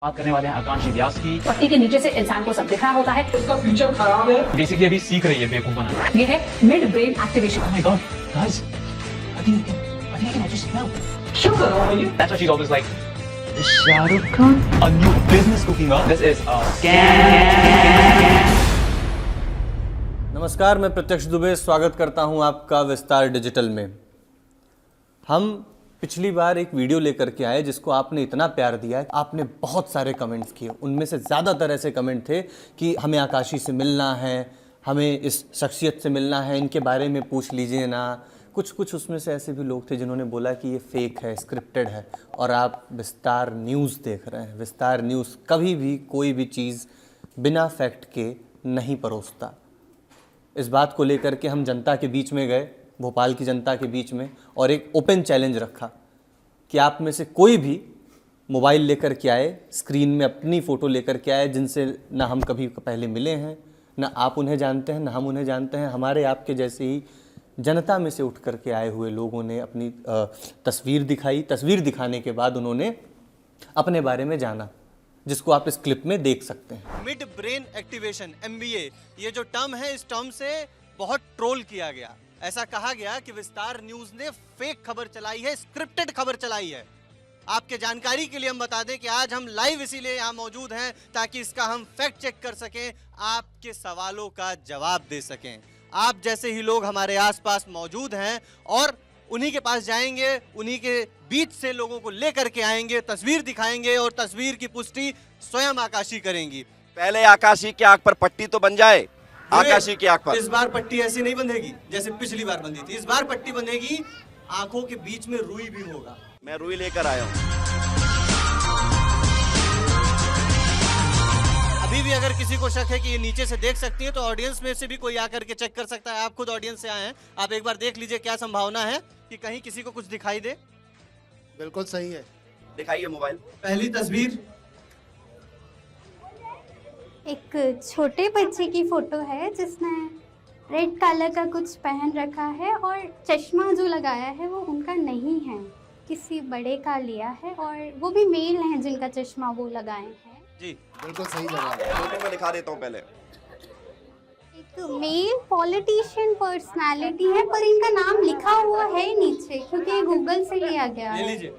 बात करने वाले हैं आकांक्षी व्यास की। पट्टी के नीचे से इंसान को सब दिख रहा होता है। इसका फ्यूचर खराब है। बेसिकली अभी सीख रही है बेवकूफ बनाना। ये है mid brain activation. Oh my god, guys, I think I can also smell. क्यों कर रहा हूँ ये? That's why she's always like, is Shah Rukh Khan a new business cooking up? This is a scam. नमस्कार, मैं प्रत्यक्ष दुबे स्वागत करता हूं आपका विस्तार डिजिटल में। हम पिछली बार एक वीडियो लेकर के आए जिसको आपने इतना प्यार दिया है, आपने बहुत सारे कमेंट्स किए। उनमें से ज़्यादातर ऐसे कमेंट थे कि हमें आकाशी से मिलना है, हमें इस शख्सियत से मिलना है, इनके बारे में पूछ लीजिए ना। कुछ उसमें से ऐसे भी लोग थे जिन्होंने बोला कि ये फेक है, स्क्रिप्टेड है। और आप विस्तार न्यूज़ देख रहे हैं। विस्तार न्यूज़ कभी भी कोई भी चीज़ बिना फैक्ट के नहीं परोसता। इस बात को लेकर के हम जनता के बीच में गए, भोपाल की जनता के बीच में, और एक ओपन चैलेंज रखा कि आप में से कोई भी मोबाइल लेकर के आए, स्क्रीन में अपनी फ़ोटो लेकर के आए जिनसे ना हम कभी पहले मिले हैं, ना आप उन्हें जानते हैं, ना हम उन्हें जानते हैं। हमारे आपके जैसे ही जनता में से उठ कर के आए हुए लोगों ने अपनी तस्वीर दिखाई। तस्वीर दिखाने के बाद उन्होंने अपने बारे में जाना, जिसको आप इस क्लिप में देख सकते हैं। मिड ब्रेन एक्टिवेशन MBA, ये जो टर्म है, इस टर्म से बहुत ट्रोल किया गया। ऐसा कहा गया कि विस्तार न्यूज ने फेक खबर चलाई है, स्क्रिप्टेड खबर चलाई है। आपके जानकारी के लिए हम बता दें कि आज हम लाइव इसीलिए यहाँ मौजूद हैं ताकि इसका हम फैक्ट चेक कर सकें, आपके सवालों का जवाब दे सकें। आप जैसे ही लोग हमारे आसपास मौजूद हैं और उन्हीं के पास जाएंगे, उन्हीं के बीच से लोगों को लेकर के आएंगे, तस्वीर दिखाएंगे और तस्वीर की पुष्टि स्वयं आकाशी करेंगी। पहले आकाशी की आंख पर पट्टी तो बन जाए। आकाशी की आंख पर इस बार पट्टी ऐसी नहीं बंधेगी जैसे पिछली बार बंधी थी। इस बार पट्टी बंधेगी, आंखों के बीच में रुई भी होगा। मैं रुई लेकर आया हूँ। अभी भी अगर किसी को शक है कि ये नीचे से देख सकती है तो ऑडियंस में से भी कोई आकर के चेक कर सकता है। आप खुद ऑडियंस से आए हैं, आप एक बार देख लीजिए क्या संभावना है कि कहीं किसी को कुछ दिखाई दे। बिल्कुल सही है। दिखाइए मोबाइल। पहली तस्वीर, एक छोटे बच्चे की फोटो है जिसने रेड कलर का कुछ पहन रखा है और चश्मा जो लगाया है वो उनका नहीं है, किसी बड़े का लिया है, और वो भी मेल हैं जिनका चश्मा वो लगाए हैं। जी बिल्कुल सही जवाब है। फोटो में दिखा देता हूँ पहले। एक मेल पॉलिटिशियन पर्सनालिटी है पर इनका नाम लिखा हुआ है नीचे क्योंकि ये गूगल से लिया गया ले है। लीजिए।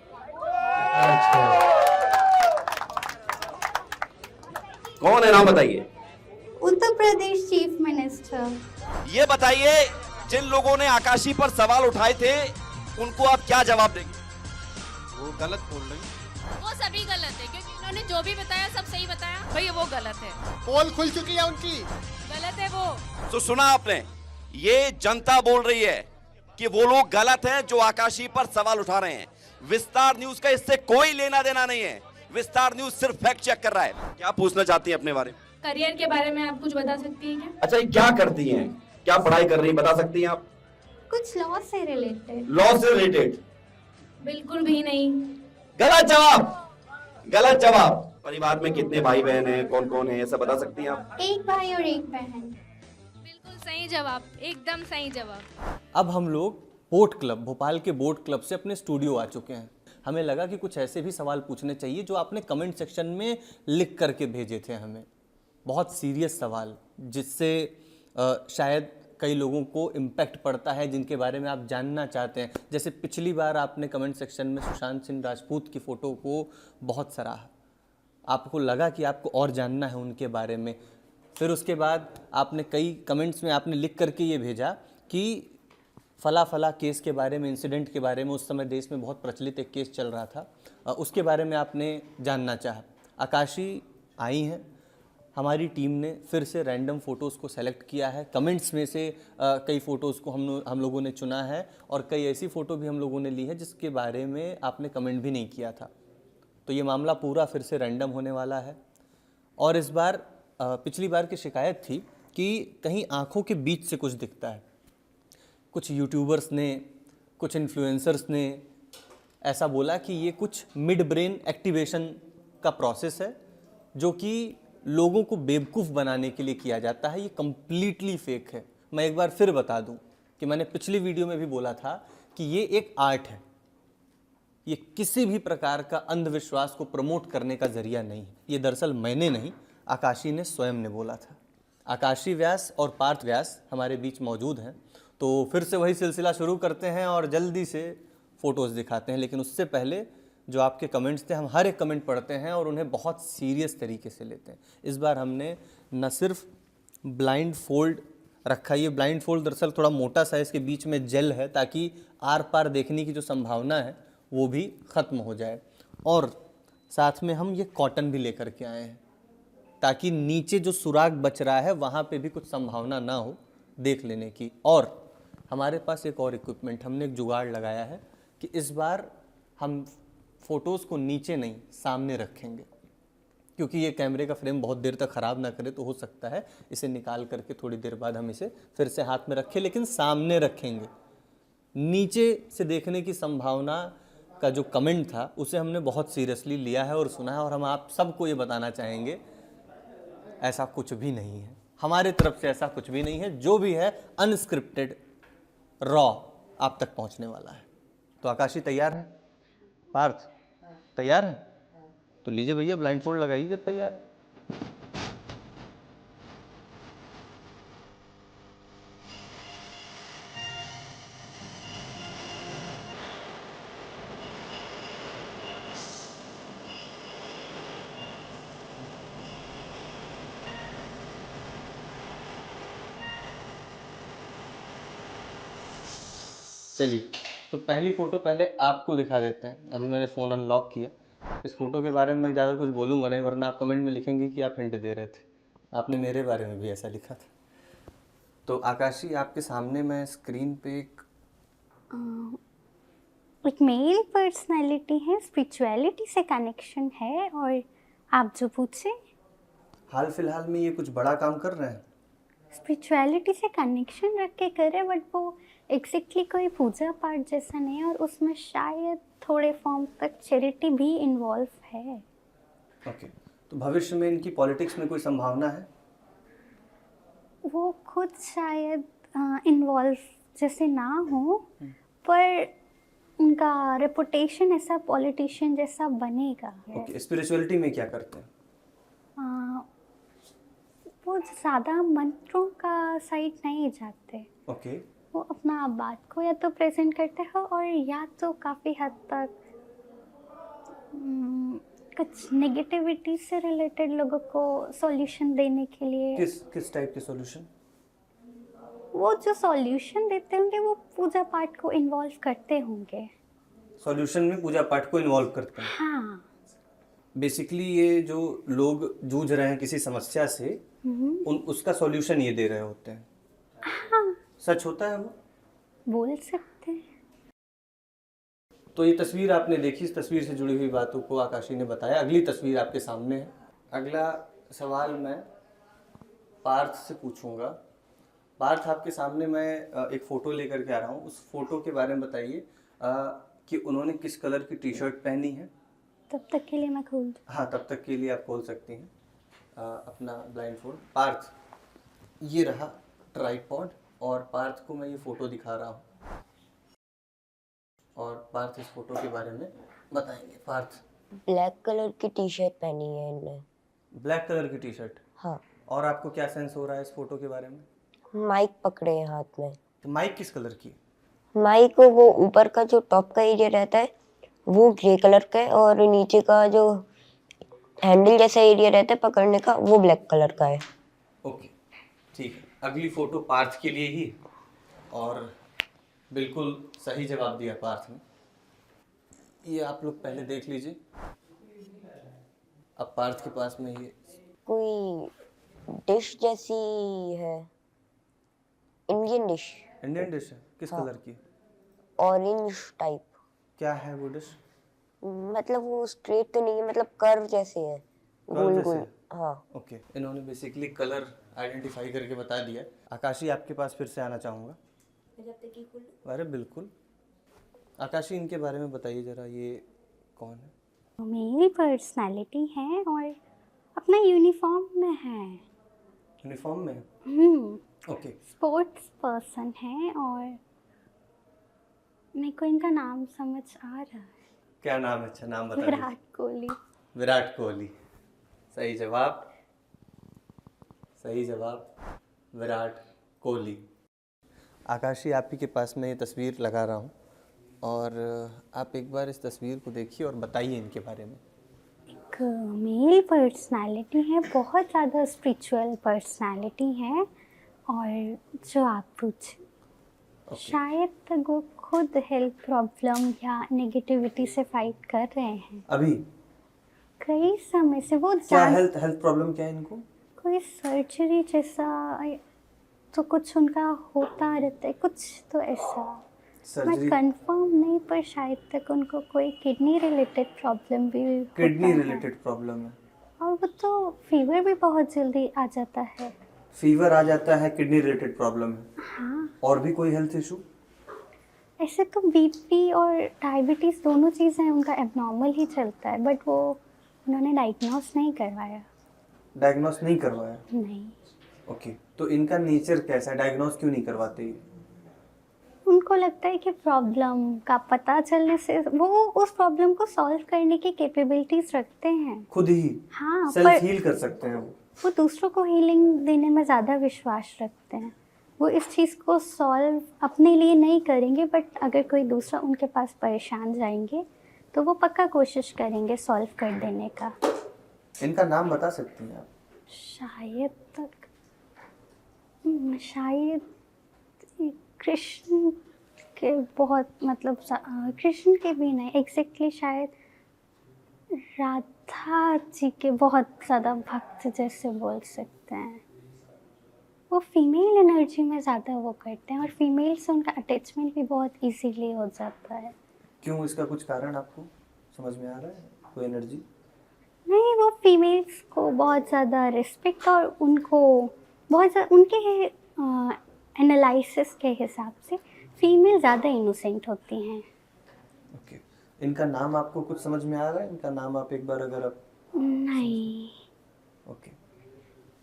कौन है, नाम बताइए। Uttar Pradesh chief minister. ये बताइए, जिन लोगों ने आकाशी पर सवाल उठाए थे उनको आप क्या जवाब देंगे? वो गलत बोल रही। वो सभी गलत है क्योंकि उन्होंने जो भी बताया सब सही बताया। भाई वो गलत है, पोल खुल चुकी है उनकी। गलत है वो। तो सुना आपने, ये जनता बोल रही है कि वो लोग गलत हैं जो आकाशी पर सवाल उठा रहे हैं। विस्तार न्यूज का इससे कोई लेना देना नहीं है। विस्तार न्यूज सिर्फ फैक्ट चेक कर रहा है। क्या पूछना चाहती हैं अपने बारे में? करियर के बारे में आप कुछ बता सकती हैं क्या? अच्छा, ये क्या करती हैं, क्या पढ़ाई कर रही हैं, बता सकती हैं आप? कुछ लॉ से रिलेटेड। लॉ से रिलेटेड? बिल्कुल भी नहीं। गलत जवाब, गलत जवाब। परिवार में कितने भाई बहन हैं, कौन कौन है, ऐसा बता सकती हैं आप? एक भाई और एक बहन। बिल्कुल सही जवाब, एकदम सही जवाब। अब हम लोग बोट क्लब, भोपाल के बोट क्लब से अपने स्टूडियो आ चुके हैं। हमें लगा कि कुछ ऐसे भी सवाल पूछने चाहिए जो आपने कमेंट सेक्शन में लिख करके भेजे थे हमें। बहुत सीरियस सवाल जिससे शायद कई लोगों को इम्पैक्ट पड़ता है, जिनके बारे में आप जानना चाहते हैं। जैसे पिछली बार आपने कमेंट सेक्शन में सुशांत सिंह राजपूत की फ़ोटो को बहुत सराहा, आपको लगा कि आपको और जानना है उनके बारे में। फिर उसके बाद आपने कई कमेंट्स में आपने लिख करके ये भेजा कि फला केस के बारे में, इंसिडेंट के बारे में, उस समय देश में बहुत प्रचलित एक केस चल रहा था, उसके बारे में आपने जानना चाहा। आकाशी आई हैं, हमारी टीम ने फिर से रैंडम फ़ोटोज़ को सेलेक्ट किया है। कमेंट्स में से कई फ़ोटोज़ को हम लोगों ने चुना है और कई ऐसी फ़ोटो भी हम लोगों ने ली है जिसके बारे में आपने कमेंट भी नहीं किया था। तो ये मामला पूरा फिर से रैंडम होने वाला है। और इस बार पिछली बार की शिकायत थी कि कहीं आँखों के बीच से कुछ दिखता है। कुछ यूट्यूबर्स ने, कुछ इन्फ्लुएंसर्स ने ऐसा बोला कि ये कुछ मिड ब्रेन एक्टिवेशन का प्रोसेस है जो कि लोगों को बेवकूफ़ बनाने के लिए किया जाता है। ये कम्प्लीटली फेक है। मैं एक बार फिर बता दूं कि मैंने पिछली वीडियो में भी बोला था कि ये एक आर्ट है, ये किसी भी प्रकार का अंधविश्वास को प्रमोट करने का जरिया नहीं है। ये दरअसल मैंने नहीं, आकाशी ने स्वयं ने बोला था। आकाशी व्यास और पार्थ व्यास हमारे बीच मौजूद हैं, तो फिर से वही सिलसिला शुरू करते हैं और जल्दी से फ़ोटोज़ दिखाते हैं। लेकिन उससे पहले जो आपके कमेंट्स थे, हम हर एक कमेंट पढ़ते हैं और उन्हें बहुत सीरियस तरीके से लेते हैं। इस बार हमने न सिर्फ ब्लाइंड फोल्ड रखा, ये ब्लाइंड फोल्ड दरअसल थोड़ा मोटा सा है, इसके बीच में जेल है ताकि आर पार देखने की जो संभावना है वो भी ख़त्म हो जाए। और साथ में हम ये कॉटन भी लेकर के आए हैं ताकि नीचे जो सुराग बच रहा है वहाँ पे भी कुछ संभावना ना हो देख लेने की। और हमारे पास एक और इक्विपमेंट, हमने एक जुगाड़ लगाया है कि इस बार हम फ़ोटोज़ को नीचे नहीं सामने रखेंगे, क्योंकि ये कैमरे का फ्रेम बहुत देर तक ख़राब ना करे, तो हो सकता है इसे निकाल करके थोड़ी देर बाद हम इसे फिर से हाथ में रखें, लेकिन सामने रखेंगे। नीचे से देखने की संभावना का जो कमेंट था उसे हमने बहुत सीरियसली लिया है और सुना है, और हम आप सबको ये बताना चाहेंगे ऐसा कुछ भी नहीं है, हमारे तरफ से ऐसा कुछ भी नहीं है। जो भी है अनस्क्रिप्टेड रॉ आप तक पहुंचने वाला है। तो आकाशी तैयार है? पार्थ तैयार है? तो लीजिए भैया, ब्लाइंड फोल्ड लगाइए जब तैयार है। चलिए, तो पहली फ़ोटो पहले आपको दिखा देते हैं। अभी मैंने फ़ोन अनलॉक किया। इस फ़ोटो के बारे में मैं ज़्यादा कुछ बोलूँगा नहीं, वरना आप कमेंट में लिखेंगे कि आप हिंट दे रहे थे। आपने मेरे बारे में भी ऐसा लिखा था। तो आकाशी, आपके सामने मैं स्क्रीन पे एक मेल पर्सनालिटी है, स्पिरिचुअलिटी से कनेक्शन है, और आप जो पूछे हाल फिलहाल में ये कुछ बड़ा काम कर रहे हैं। स्पिरिचुअलिटी से कनेक्शन रख के करे, बट वो एग्जैक्टली कोई पूजा पाठ जैसा नहीं है, और उसमें शायद थोड़े फॉर्म तक चैरिटी भी इन्वॉल्व है। ओके, तो भविष्य में इनकी पॉलिटिक्स में कोई संभावना है? वो खुद शायद इन्वॉल्व जैसे ना हो, पर उनका रेपुटेशन ऐसा पॉलिटिशियन जैसा बनेगा। ओके, स्पिरिचुअलिटी में क्या करते हैं? वो ज़्यादा मंत्रों का साइड नहीं जाते। ओके, वो अपना बात को या तो प्रेजेंट करते हो, और या तो काफ़ी हद तक कुछ नेगेटिविटी से रिलेटेड लोगों को सॉल्यूशन देने के लिए। किस टाइप के सॉल्यूशन? वो जो सॉल्यूशन देते होंगे वो पूजा पाठ को इन्वॉल्व करते होंगे। सॉल्यूशन में पूजा पाठ को इन्वॉल्व करते हैं। हाँ, बेसिकली ये जो लोग जूझ रहे हैं किसी समस्या से, उसका सॉल्यूशन ये दे रहे होते हैं। हाँ, सच होता है वो? बोल सकते हैं। तो ये तस्वीर आपने देखी, इस तस्वीर से जुड़ी हुई बातों को आकाशी ने बताया। अगली तस्वीर आपके सामने है। अगला सवाल मैं पार्थ से पूछूंगा। पार्थ, आपके सामने मैं एक फ़ोटो लेकर के आ रहा हूँ। उस फोटो के बारे में बताइए कि उन्होंने किस कलर की टी शर्ट पहनी है। तब तक के लिए मैं खोल दूँ? हाँ, तब तक के लिए आप खोल सकती हैं अपना ब्लाइंड फोल्ड। पार्थ, ये रहा ट्राइपॉड, और पार्थ को मैं ये फ़ोटो दिखा रहा हूँ, और पार्थ इस फोटो के बारे में बताएंगे। पार्थ, ब्लैक कलर की टी शर्ट पहनी है इनने। ब्लैक कलर की टी शर्ट? हाँ। और आपको क्या सेंस हो रहा है इस फोटो के बारे में? माइक पकड़े हैं हाथ में। तो माइक किस कलर की? माइक को वो ऊपर का जो टॉप का एरिया रहता है वो ग्रे कलर का है, और नीचे का जो हैंडल जैसा एरिया रहता है पकड़ने का वो ब्लैक कलर का है। ओके, ठीक है। अगली फोटो पार्थ के लिए ही, और बिल्कुल सही जवाब दिया पार्थ ने। ये आप लोग पहले देख लीजिए। अब पार्थ के पास में ये कोई डिश जैसी है, इंडियन डिश। इंडियन डिश है? किस हाँ। कलर की? Orange type. क्या है वो डिश? मतलब वो स्ट्रेट तो नहीं है, मतलब कर्व जैसे है, गोल गोल। हाँ। ओके, इन्होंने बेसिकली कलर आइडेंटिफाई करके बता दिया। आकाशी, आपके पास फिर से आना चाहूँगा। अरे बिल्कुल। आकाशी, इनके बारे में बताइए ज़रा, ये कौन है? मेरी पर्सनालिटी है और अपना यूनिफॉर्म में है। यूनिफॉर्म में? ओके। स्पोर्ट्स पर्सन है, और मेरे को इनका नाम समझ आ रहा है। क्या नाम है? अच्छा नाम बता दीजिए। विराट कोहली। विराट कोहली। सही जवाब, सही जवाब, विराट कोहली। आकाशी, आप ही के पास मैं ये तस्वीर लगा रहा हूँ और आप एक बार इस तस्वीर को देखिए और बताइए इनके बारे में। एक मेल पर्सनालिटी है, बहुत ज़्यादा स्पिरिचुअल पर्सनालिटी है, और जो आप पूछे शायद तक वो खुद हेल्थ प्रॉब्लम या नेगेटिविटी से फाइट कर रहे हैं अभी कई समय से। वो क्या हेल्थ प्रॉब्लम क्या है इनको? कोई सर्जरी जैसा तो कुछ उनका होता रहता है, कुछ तो ऐसा। मैं सर्जरी? कंफर्म नहीं, पर शायद तक उनको कोई किडनी रिलेटेड प्रॉब्लम भी किडनी होता है। रिलेटेड प्रॉब्लम है। और वो तो फीवर भी बहुत जल्दी आ जाता है। फीवर आ जाता है, किडनी रिलेटेड प्रॉब्लम है। हाँ, और भी कोई हेल्थ इशू? ऐसे तो बीपी और डायबिटीज़ दोनों चीज़ें उनका एबनॉर्मल ही चलता है, बट वो उन्होंने डायग्नोस नहीं करवाया। डायग्नोस नहीं करवाया? नहीं। ओके, तो इनका नेचर कैसा है? डायग्नोस क्यों नहीं करवाते ये? उनको लगता है कि प्रॉब्लम का पता चलने से वो उस प्रॉब्लम को सॉल्व करने की कैपेबिलिटीज रखते हैं खुद ही हाँ, सेल्फ पर हील कर सकते हैं वो दूसरों को हीलिंग देने में ज़्यादा विश्वास रखते हैं। वो इस चीज़ को सॉल्व अपने लिए नहीं करेंगे, बट अगर कोई दूसरा उनके पास परेशान जाएंगे तो वो पक्का कोशिश करेंगे सॉल्व कर देने का। इनका नाम बता सकती हैं आप? शायद कृष्ण के बहुत मतलब कृष्ण के भी नहीं एग्जैक्टली, शायद राधा जी के बहुत ज़्यादा भक्त जैसे बोल सकते हैं। वो फीमेल एनर्जी में ज़्यादा वो करते हैं और फीमेल से उनका अटैचमेंट भी बहुत इजीली हो जाता है। क्यों? इसका कुछ कारण आपको समझ में आ रहा है? कोई एनर्जी? नहीं, वो फीमेल्स को बहुत ज़्यादा रिस्पेक्ट और उनको बहुत ज़्यादा उनके एनालिसिस के हिसाब से फीमेल ज़्यादा इनोसेंट होती हैं। ओके, इनका नाम आपको कुछ समझ में आ रहा है? इनका नाम आप एक बार अगर आप... नहीं। ओके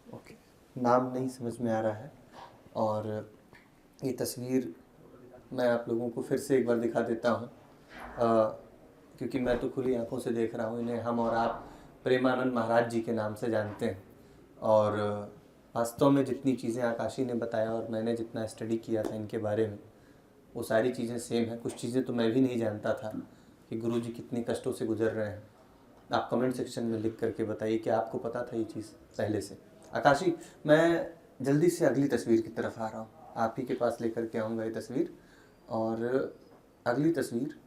ओके, नाम नहीं समझ में आ रहा है। और ये तस्वीर मैं आप लोगों को फिर से एक बार दिखा देता हूँ, क्योंकि मैं तो खुली आंखों से देख रहा हूँ। इन्हें हम और आप प्रेमानंद महाराज जी के नाम से जानते हैं, और वास्तव में जितनी चीज़ें आकाशी ने बताया और मैंने जितना स्टडी किया था इनके बारे में, वो सारी चीज़ें सेम हैं। कुछ चीज़ें तो मैं भी नहीं जानता था कि गुरुजी कितने कष्टों से गुजर रहे हैं। आप कमेंट सेक्शन में लिख करके बताइए कि आपको पता था ये चीज़ पहले से। आकाशी, मैं जल्दी से अगली तस्वीर की तरफ आ रहा हूँ, आप ही के पास लेकर के आऊँगा ये तस्वीर। और अगली तस्वीर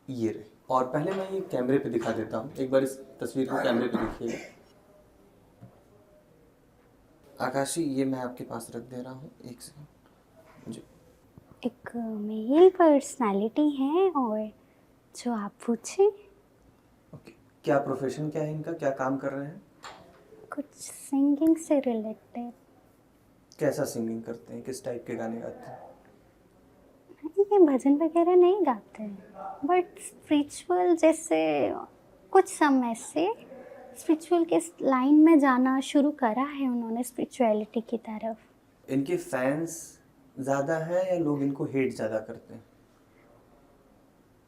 ये रही, और पहले मैं ये कैमरे पे दिखा देता हूँ। एक बार इस तस्वीर को कैमरे पे देखिएगा। आकाशी, ये मैं आपके पास रख दे रहा हूँ, एक सेकंड जी। एक मेल पर्सनालिटी है, और जो आप पूछे। ओके, क्या प्रोफेशन क्या है इनका? क्या काम कर रहे हैं? कुछ सिंगिंग से रिलेटेड। कैसा सिंगिंग करते हैं? किस टाइप के गाने गाते हैं? ये भजन वगैरह नहीं गाते हैं, बट स्पिरिचुअल जैसे कुछ समय से स्पिरिचुअल के लाइन में जाना शुरू करा है उन्होंने, स्पिरिचुअलिटी की तरफ। इनके फैंस ज़्यादा हैं या लोग इनको हेट ज़्यादा करते हैं?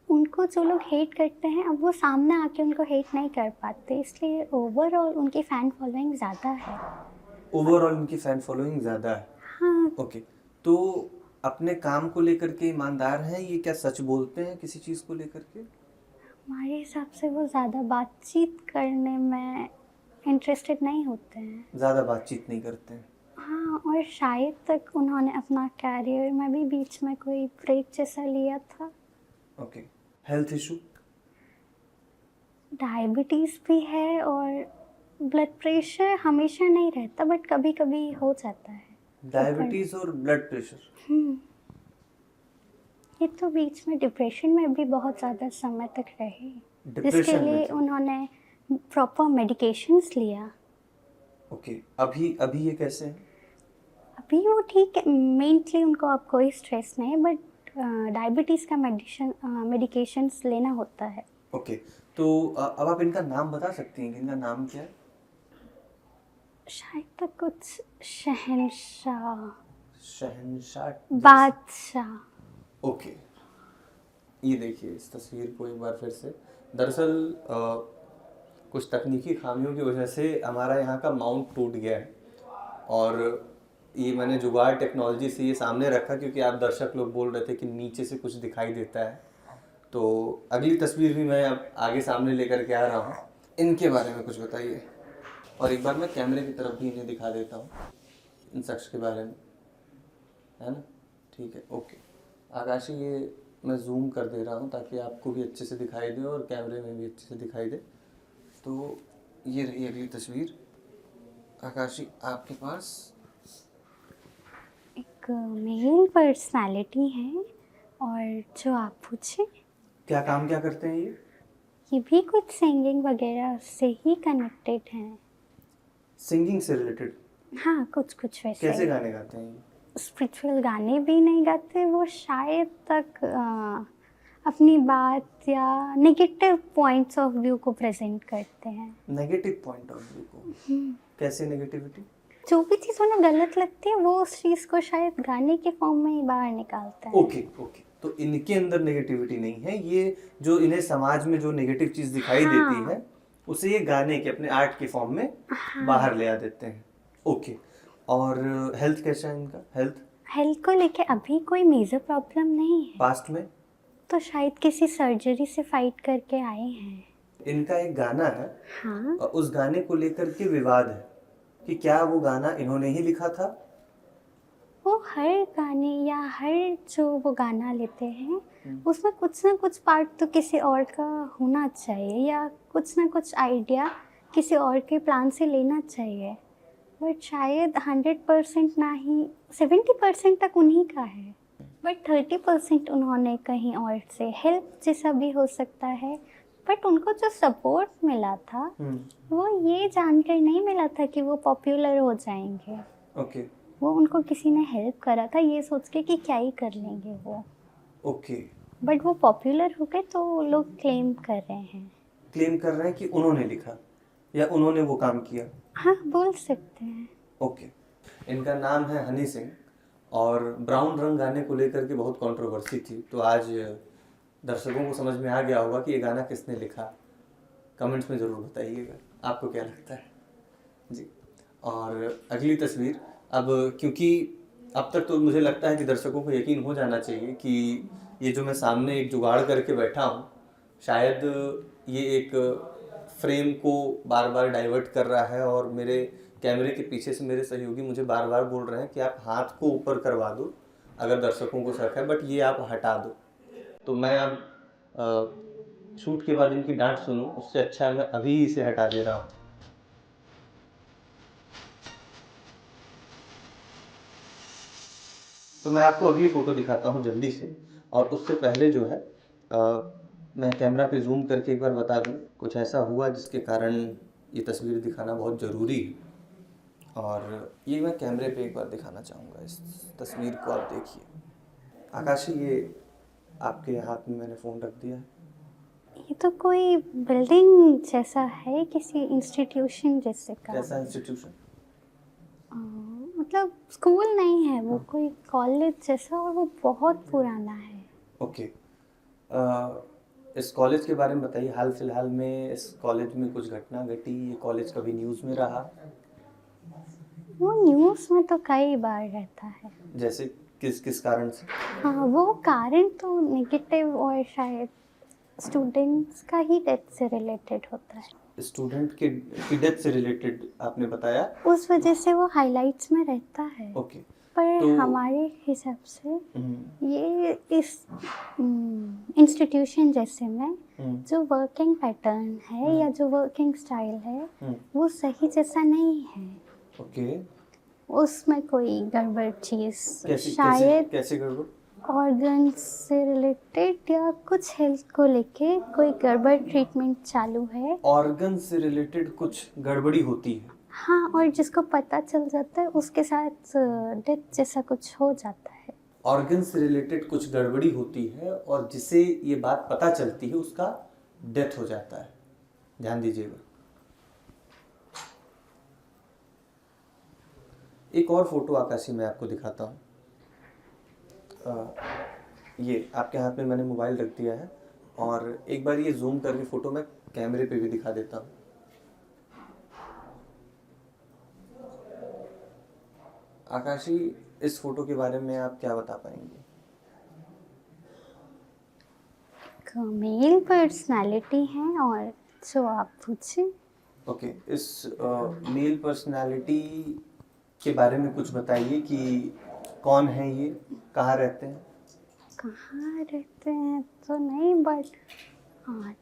उनको जो लोग हेट करते हैं, अब वो सामने आके उनको हेट नहीं कर पाते, इसलिए ओवरऑल उनकी फ़ैन फॉलोइंग ज़्यादा है। ओवरऑल इनकी फ़ैन फॉलोइंग ज़्यादा है? हाँ। ओके, तो अपने काम को लेकर के ईमानदार हैं ये? क्या सच बोलते हैं किसी चीज़ को लेकर के? हमारे हिसाब से वो ज़्यादा बातचीत करने में इंटरेस्टेड नहीं होते हैं। ज़्यादा बातचीत नहीं करते हैं? हाँ, और शायद तक उन्होंने अपना कैरियर में भी बीच में कोई ब्रेक जैसा लिया था। Okay, health issue? डायबिटीज़ भी है, और ब्लड प्रेशर हमेशा नहीं रहता, बट कभी कभी हो जाता है। डायबिटीज़ और ब्लड प्रेशर? ये तो बीच में डिप्रेशन में भी बहुत ज़्यादा समय तक रहे, जिसके लिए उन्होंने प्रॉपर मेडिकेशंस लिया। ओके, अभी ये कैसे हैं? अभी वो ठीक है, मेनली उनको अब कोई स्ट्रेस नहीं है, बट डायबिटीज़ का मेडिकेशंस लेना होता है। ओके, तो अब आप इनका नाम बता सकती हैं कि इनका नाम क्या है? शायद तक कुछ शहंशाह शहंशाह बादशाह। ओके, ये देखिए इस तस्वीर को एक बार फिर से। दरअसल कुछ तकनीकी खामियों की वजह से हमारा यहाँ का माउंट टूट गया है और ये मैंने जुगाड़ टेक्नोलॉजी से ये सामने रखा क्योंकि आप दर्शक लोग बोल रहे थे कि नीचे से कुछ दिखाई देता है। तो अगली तस्वीर भी मैं अब आगे सामने लेकर के आ रहा हूँ। इनके बारे में कुछ बताइए और एक बार मैं कैमरे की तरफ भी इन्हें दिखा देता हूँ इन शख्स के बारे में, है ना? ठीक है, ओके। आकाशी, ये मैं जूम कर दे रहा हूँ ताकि आपको भी अच्छे से दिखाई दे और कैमरे में भी अच्छे से दिखाई दे। तो ये रही अगली तस्वीर। आकाशी, आपके पास एक मेल पर्सनालिटी है और जो आप पूछे क्या काम क्या करते हैं ये भी कुछ सिंगिंग वगैरह से ही कनेक्टेड हैं। सिंगिंग से रिलेटेड? हाँ, कुछ कुछ वैसे। कैसे गाने गाते हैं ये? स्पिरिचुअल गाने भी नहीं गाते वो, शायद तक अपनी बात या नेगेटिव पॉइंट्स ऑफ व्यू को प्रेजेंट करते हैं। नेगेटिव पॉइंट ऑफ व्यू को? कैसे नेगेटिविटी? जो भी चीज़ उन्हें गलत लगती है वो उस चीज़ को शायद गाने के फॉर्म में ही बाहर निकालता है। ओके ओके, तो इनके अंदर नेगेटिविटी नहीं है, ये जो इन्हें समाज में जो नेगेटिव चीज़ दिखाई देती है उसे ये गाने के अपने आर्ट के फॉर्म में बाहर ले आ देते हैं। ओके, और हेल्थ कैसा है इनका? हेल्थ को लेके अभी कोई मेजर प्रॉब्लम नहीं है। पास्ट में? तो शायद किसी सर्जरी से फाइट करके आए हैं। इनका एक गाना है, हाँ, और उस गाने को लेकर के विवाद है कि क्या वो गाना इन्होंने ही लिखा था? वो हर गाने या हर जो वो गाना लेते हैं उसमें कुछ ना कुछ पार्ट तो किसी और का होना चाहिए या कुछ ना कुछ आइडिया किसी और के प्लान से लेना चाहिए, बट शायद 100% ना ही 70% तक उन्हीं का है, बट 30% उन्होंने कहीं और से हेल्प जैसा भी हो सकता है। बट उनको जो सपोर्ट मिला था वो ये जानकर नहीं मिला था कि वो पॉपुलर हो जाएंगे। ओके, वो उनको किसी ने हेल्प करा था ये सोच के कि क्या ही कर लेंगे वो। ओके, बट वो पॉपुलर हो गए तो लोग क्लेम कर रहे हैं कि उन्होंने लिखा या उन्होंने वो काम किया। हाँ, बोल सकते हैं। ओके, इनका नाम है हनी सिंह और ब्राउन रंग गाने को लेकर के बहुत कंट्रोवर्सी थी, तो आज दर्शकों को समझ में आ गया होगा कि ये गाना किसने लिखा। कमेंट्स में ज़रूर बताइएगा आपको क्या लगता है जी। और अगली तस्वीर, अब क्योंकि अब तक तो मुझे लगता है कि दर्शकों को यकीन हो जाना चाहिए कि ये जो मैं सामने एक जुगाड़ करके बैठा हूँ, शायद ये एक फ्रेम को बार बार डाइवर्ट कर रहा है और मेरे कैमरे के पीछे से मेरे सहयोगी मुझे बार बार बोल रहे हैं कि आप हाथ को ऊपर करवा दो अगर दर्शकों को शक है, बट ये आप हटा दो। तो मैं अब शूट के बाद इनकी डांट सुनूं उससे अच्छा मैं अभी इसे हटा दे रहा हूँ। तो मैं आपको अभी फ़ोटो दिखाता हूँ जल्दी से, और उससे पहले जो है मैं कैमरा पे जूम करके एक बार बता दूँ कुछ ऐसा हुआ जिसके कारण ये तस्वीर दिखाना बहुत ज़रूरी है। और ये मैं कैमरे पे एक बार दिखाना चाहूँगा इस तस्वीर को, आप देखिए। आकाशी, ये आपके हाथ में मैंने फ़ोन रख दिया है। ये तो कोई बिल्डिंग जैसा है, किसी इंस्टीट्यूशन जैसे का। कैसा इंस्टीट्यूशन? मतलब स्कूल नहीं है वो, कोई कॉलेज जैसा, और वो बहुत पुराना है। ओके, इस कॉलेज के बारे में बताइए। हाल फिलहाल में इस कॉलेज में कुछ घटना घटी? ये कॉलेज कभी न्यूज़ में रहा? वो न्यूज़ में तो कई बार रहता है। जैसे किस कारण से? हाँ, वो कारण तो नेगेटिव और शायद स्टूडेंट्स का ही डेथ से रिलेटेड होता है। स्टूडेंट की डेथ से रिलेटेड आपने बताया, उस वजह से वो हाइलाइट्स में रहता है। ओके, पर तो हमारे हिसाब से ये इस इंस्टीट्यूशन जैसे में जो वर्किंग पैटर्न है या जो वर्किंग स्टाइल है वो सही जैसा नहीं है। ओके, उसमें कोई गड़बड़ चीज़, शायद कैसे गड़बड़? ऑर्गन्स से रिलेटेड या कुछ हेल्थ को लेके कोई गड़बड़ ट्रीटमेंट चालू है। ऑर्गन से रिलेटेड कुछ गड़बड़ी होती है? हाँ, और जिसको पता चल जाता है उसके साथ डेथ जैसा कुछ हो जाता है। ऑर्गन से रिलेटेड कुछ गड़बड़ी होती है और जिसे ये बात पता चलती है उसका डेथ हो जाता है। ध्यान दीजिएगा। एक और फोटो आकाशी मैं आपको दिखाता हूँ। ये आपके हाथ में मैंने मोबाइल रख दिया है और एक बार ये जूम करके फ़ोटो मैं कैमरे पे भी दिखा देता हूँ। आकाशी, इस फोटो के बारे में आप क्या बता पाएंगे? मेल पर्सनालिटी है और जो आप पूछे। ओके, इस मेल पर्सनालिटी के बारे में कुछ बताइए कि कौन है ये, कहाँ रहते हैं? कहाँ रहते हैं तो नहीं, बट हाँ,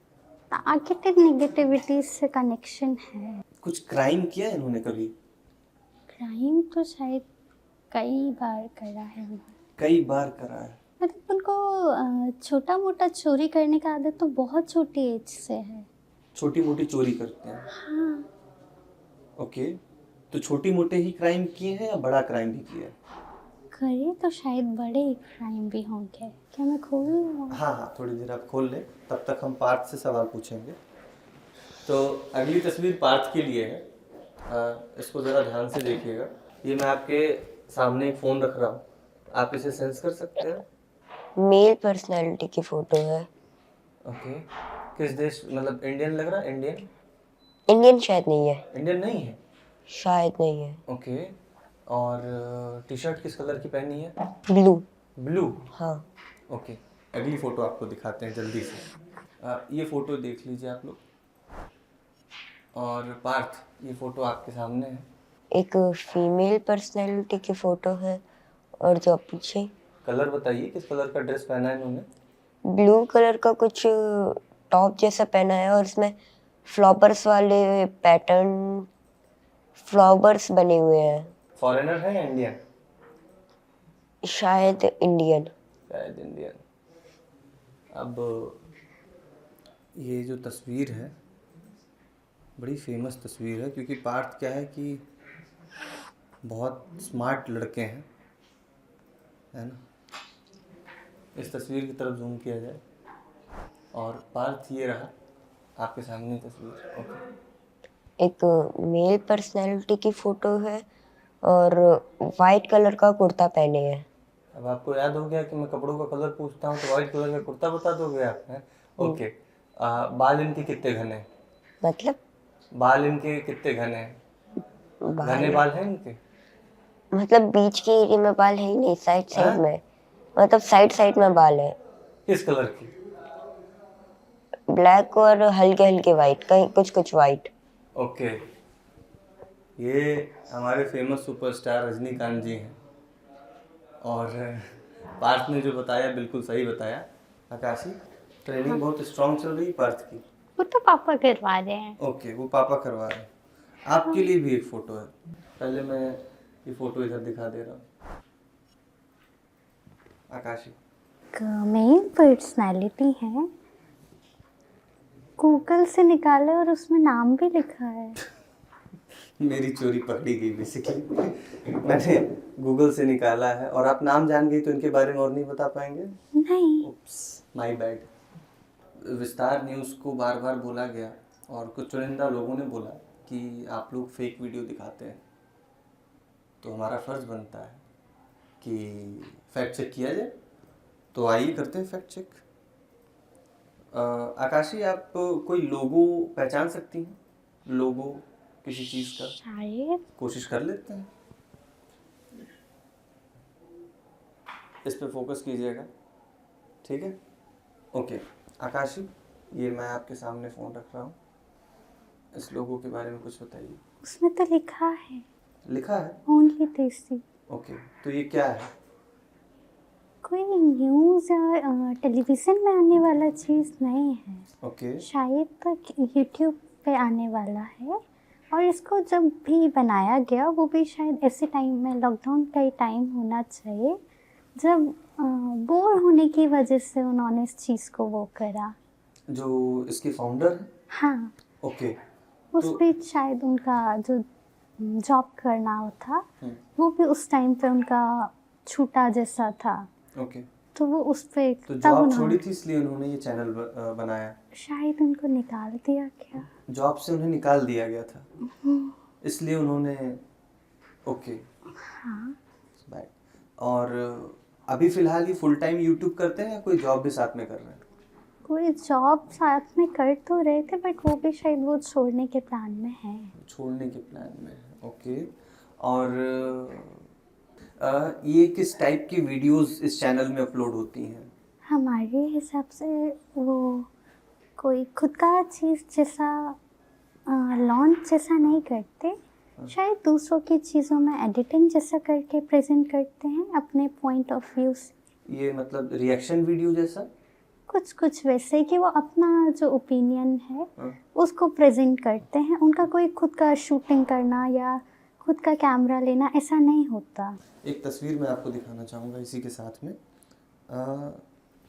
टारगेटेड नेगेटिविटी से कनेक्शन है। कुछ क्राइम किया है इन्होंने कभी? क्राइम तो शायद कई बार करा है उन्होंने। कई बार करा है। मतलब उनको छोटा मोटा चोरी करने का आदत तो बहुत छोटी एज से है। छोटी मोटी चोरी करते हैं? हाँ। ओके, तो छोटी मोटे ही क्राइम किए हैं या बड़ा क्राइम भी किया है? करे तो शायद बड़े क्राइम भी होंगे। क्या मैं खोल लूँ? हाँ हाँ, थोड़ी देर आप खोल लें, तब तक हम पार्थ से सवाल पूछेंगे। तो अगली तस्वीर पार्थ के लिए है, इसको ज़रा ध्यान से देखिएगा। ये मैं आपके सामने एक फ़ोन रख रहा हूँ, आप इसे सेंस कर सकते हैं? मेल पर्सनालिटी की फोटो है। ओके, किस देश, मतलब इंडियन लग रहा है? इंडियन? इंडियन शायद नहीं है। इंडियन नहीं है? शायद नहीं है। ओके, और टी शर्ट किस कलर की पहनी है? ब्लू। ब्लू? हाँ। ओके, अगली फ़ोटो आपको दिखाते हैं जल्दी से। ये फ़ोटो देख लीजिए आप लोग। और पार्थ, ये फ़ोटो आपके सामने है। एक फीमेल पर्सनालिटी की फोटो है और जो पीछे कलर बताइए, किस कलर का ड्रेस पहना है इन्होंने? ब्लू कलर का कुछ टॉप जैसा पहना है और उसमें फ्लावर्स वाले पैटर्न, फ्लावर्स बने हुए हैं। फॉरेनर है या इंडियन? शायद इंडियन। शायद इंडियन। अब ये जो तस्वीर है बड़ी फेमस तस्वीर है, क्योंकि पार्थ क्या है कि बहुत स्मार्ट लड़के हैं, है ना? इस तस्वीर की तरफ जूम किया जाए और पार्थ ये रहा आपके सामने तस्वीर। ओके, एक मेल पर्सनालिटी की फोटो है और वाइट कलर का कुर्ता पहने हैं। अब आपको याद हो गया कि मैं कपड़ों का कलर पूछता हूँ तो वाइट कलर का कुर्ता बता दोगे आप, हैं? ओके, बाल इनके कितने घने हैं? मतलब बाल इनके कितने घने हैं? घने बाल हैं इनके? मतलब बीच के एरिया में बाल है ही नहीं, साइड साइड में, मतलब साइड साइड में बाल है। किस कलर की? ब्लैक और हल्के हल्के वाइट, कहीं कुछ कुछ वाइट। ओके, ये हमारे फेमस सुपरस्टार रजनीकांत जी हैं और पार्थ ने जो बताया बिल्कुल सही बताया। आकाशी, ट्रेनिंग बहुत स्ट्रांग चल रही है पार्थ की? वो तो पापा करवा रहे हैं। ओके, वो पापा करवा रहे हैं। आपके लिए भी एक फ़ोटो है, पहले मैं ये फ़ोटो इधर दिखा दे रहा हूँ। आकाशी, मेल पर्सनालिटी है, गूगल से निकाला और उसमें नाम भी लिखा है। मेरी चोरी पकड़ी गई बेसिकली। मैंने गूगल से निकाला है और आप नाम जान गई तो इनके बारे में और नहीं बता पाएंगे? नहीं। उप्स, माय बैड। विस्तार न्यूज़ को बार बार बोला गया और कुछ चुनिंदा लोगों ने बोला कि आप लोग फेक वीडियो दिखाते हैं, तो हमारा फ़र्ज़ बनता है कि फैक्ट चेक किया जाए। तो आइए करते हैं फैक्ट चेक। आकाशी, आप कोई लोगो पहचान सकती हैं? लोगो किसी चीज़ का? शायद। कोशिश कर लेते हैं। इस पे फोकस कीजिएगा, ठीक है? ओके, आकाशी, ये मैं आपके सामने फ़ोन रख रहा हूँ, इस लोगो के बारे में कुछ बताइए। उसमें तो लिखा है। लिखा है? ओनली देसी। ओके, तो ये क्या है? कोई न्यूज़ या टेलीविज़न में आने वाला चीज़ नहीं है। ओके, शायद तक यूट्यूब पे आने वाला है और इसको जब भी बनाया गया वो भी शायद ऐसे टाइम में, लॉकडाउन का ही टाइम होना चाहिए, जब बोर होने की वजह से उन्होंने इस चीज़ को वो करा। जो इसके फाउंडर हैं? हाँ। ओके, उस बीच शायद उनका जो जॉब करना था वो भी उस टाइम पे उनका छूटा जैसा था। ओके, तो वो उस पे तो तब जॉब उन्होंने छोड़ी थी इसलिए उन्होंने ये चैनल बनाया? शायद उनको निकाल दिया क्या? जॉब से उन्हें निकाल दिया गया था इसलिए उन्होंने। ओके, हाँ। बाय। और अभी फिलहाल ये फुल टाइम यूट्यूब करते हैं या कोई जॉब भी साथ में कर रहे हैं? कोई जॉब साथ में कर तो रहे थे बट वो भी शायद वो छोड़ने के प्लान में है। छोड़ने के प्लान में है, ओके। और ये किस टाइप की वीडियोस इस चैनल में अपलोड होती हैं? हमारे हिसाब से वो कोई खुद का चीज़ जैसा लॉन्च जैसा नहीं करते, शायद दूसरों की चीज़ों में एडिटिंग जैसा करके प्रेजेंट करते हैं अपने पॉइंट ऑफ व्यू से। ये मतलब रिएक्शन वीडियो जैसा? कुछ वैसे कि वो अपना जो ओपिनियन है उसको प्रेजेंट करते हैं। उनका कोई खुद का शूटिंग करना या खुद का कैमरा लेना ऐसा नहीं होता। एक तस्वीर मैं आपको दिखाना चाहूँगा इसी के साथ में।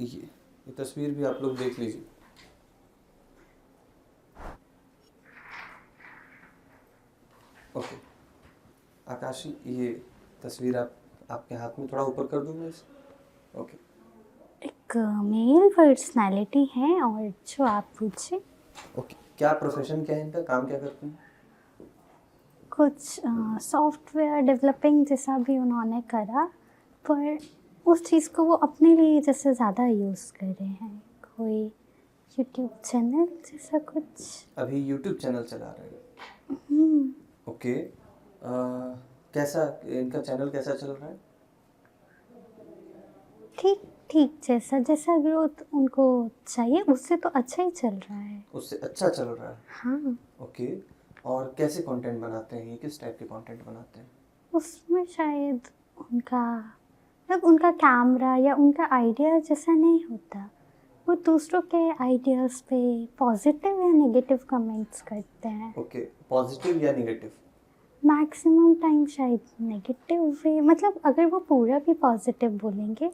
ये तस्वीर भी आप लोग देख लीजिए। ओके आकाशी, ये तस्वीर आपके हाथ में थोड़ा ऊपर कर दूँ मैं इसे? ओके। एक मेल पर्सनालिटी है और जो आप पूछे। ओके, क्या प्रोफेशन क्या है इनका, काम क्या करते हैं? कुछ सॉफ्टवेयर डेवलपिंग जैसा भी उन्होंने करा, पर उस चीज़ को वो अपने लिए जैसे ज़्यादा यूज़ कर रहे हैं। कोई यूट्यूब चैनल जैसा कुछ। अभी यूट्यूब चैनल चला रहे हैं? ओके। कैसा इनका चैनल कैसा चल रहा है? ठीक ठीक जैसा जैसा ग्रोथ उनको चाहिए उससे तो अच्छा ही चल रहा है। उससे अच्छा चल रहा है? हाँ। ओके। और कैसे कंटेंट बनाते हैं ये, किस टाइप के कंटेंट बनाते हैं? उसमें शायद उनका मतलब उनका कैमरा या उनका आइडिया जैसा नहीं होता। वो दूसरों के आइडियाज़ पे पॉजिटिव या नेगेटिव कमेंट्स करते हैं। ओके, पॉजिटिव या नेगेटिव? मैक्सिमम टाइम शायद नेगेटिव वे, मतलब अगर वो पूरा भी पॉजिटिव बोलेंगे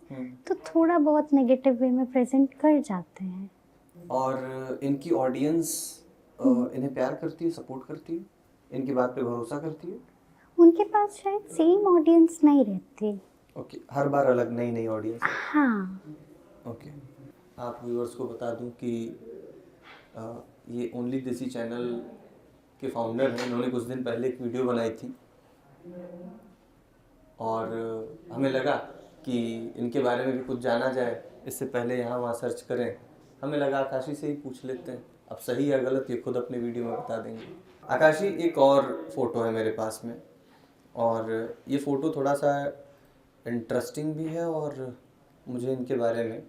तो थोड़ा बहुत नेगेटिव वे में प्रेजेंट कर जाते हैं। और इनकी ऑडियंस इन्हें प्यार करती है, सपोर्ट करती है, इनकी बात पे भरोसा करती है? उनके पास शायद सेम ऑडियंस नहीं रहती। ओके, हर बार अलग नई नई ऑडियंस? हाँ। ओके। आप व्यूअर्स को बता दूं कि ये ओनली देसी चैनल के फाउंडर हैं। इन्होंने कुछ दिन पहले एक वीडियो बनाई थी और हमें लगा कि इनके बारे में भी कुछ जाना जाए, इससे पहले यहाँ वहाँ सर्च करें। हमें लगा आकाशी से ही पूछ लेते हैं, अब सही या गलत ये खुद अपने वीडियो में बता देंगे। आकाशी, एक और फ़ोटो है मेरे पास में और ये फ़ोटो थोड़ा सा इंटरेस्टिंग भी है और मुझे इनके बारे में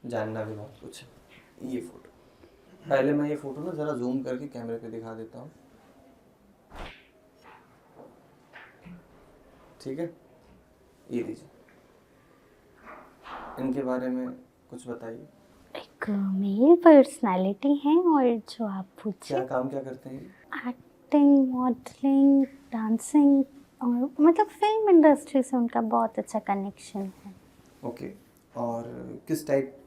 जानना भी बहुत कुछ है। ये फ़ोटो, पहले मैं ये फ़ोटो ना ज़रा जूम करके कैमरे पे दिखा देता हूँ, ठीक है? ये लीजिए, इनके बारे में कुछ बताइए। एक मेल पर्सनालिटी है और जो आप पूछे। क्या काम क्या करते हैं? एक्टिंग, मॉडलिंग, डांसिंग और मतलब फिल्म इंडस्ट्री से उनका बहुत अच्छा कनेक्शन है। ओके। और किस टाइप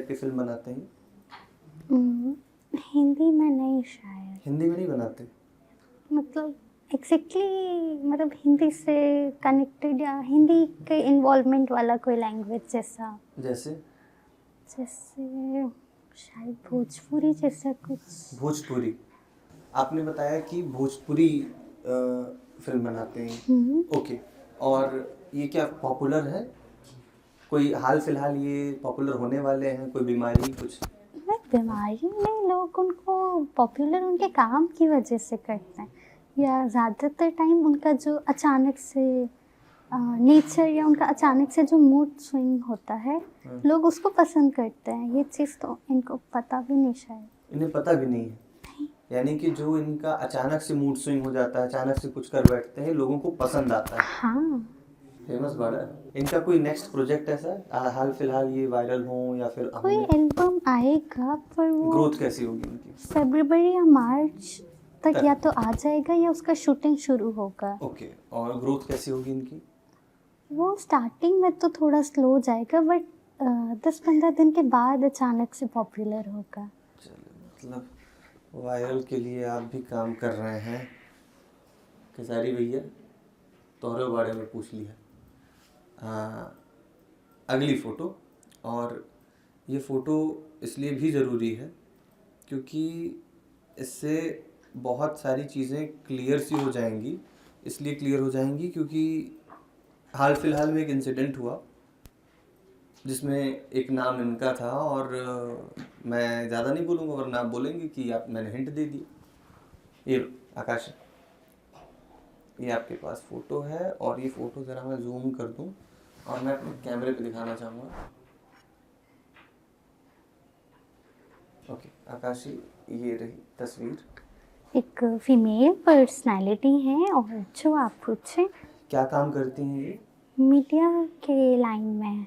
की फिल्म बनाते हैं? हिंदी में नहीं शायद। हिंदी में नहीं बनाते? मतलब एग्जैक्टली मतलब हिंदी से कनेक्टेड या हिंदी के इन्वॉल्वमेंट वाला कोई लैंग्वेज जैसा। जैसे शायद भोजपुरी जैसा कुछ। भोजपुरी? आपने बताया कि भोजपुरी फिल्म बनाते हैं। ओके। और ये क्या पॉपुलर है? कोई हाल फिलहाल ये पॉपुलर होने वाले हैं? कोई बीमारी कुछ? बीमारी में लोग उनको पॉपुलर उनके काम की वजह से करते हैं, या ज़्यादातर टाइम उनका जो अचानक से नेचर या उनका अचानक से जो मूड स्विंग होता है, लोग उसको पसंद करते हैं। ये चीज़ तो इनको पता भी नहीं शायद। इन्हें पता भी नहीं है? यानी कि जो इनका अचानक से मूड स्विंग हो जाता है, अचानक से कुछ कर बैठते हैं, लोगों को पसंद आता है। हाँ। फेमस बड़ा है। इनका कोई नेक्स्ट प्रोजेक्ट ऐसा हाल फिलहाल ये वायरल हो या फिर कोई एल्बम आएगा, पर वो ग्रोथ कैसी होगी इनकी? फरवरी या मार्च तक या तो आ जाएगा या उसका शूटिंग शुरू होगा। ओके। और ग्रोथ कैसी होगी इनकी? वो स्टार्टिंग में तो थोड़ा स्लो जाएगा बट 10-15 दिन के बाद अचानक से पॉपुलर होगा। चलो, मतलब वायरल के लिए आप भी काम कर रहे हैं। खेसारी भैया तोहरे बारे में पूछ लिया। अगली फ़ोटो, और ये फ़ोटो इसलिए भी ज़रूरी है क्योंकि इससे बहुत सारी चीज़ें क्लियर सी हो जाएंगी। इसलिए क्लियर हो जाएंगी क्योंकि हाल फिलहाल में एक इंसिडेंट हुआ जिसमें एक नाम इनका था और मैं ज़्यादा नहीं बोलूँगा वरना आप बोलेंगे कि आप मैंने हिंट दे दी। ये आकाश, ये आपके पास फ़ोटो है और ये फ़ोटो ज़रा मैं जूम कर दूँ और मैं अपने कैमरे पे दिखाना चाहूँगा। ओके आकाशी, ये रही तस्वीर। एक फीमेल पर्सनालिटी है और जो आप पूछे क्या काम करती हैं ये? मीडिया के लाइन में है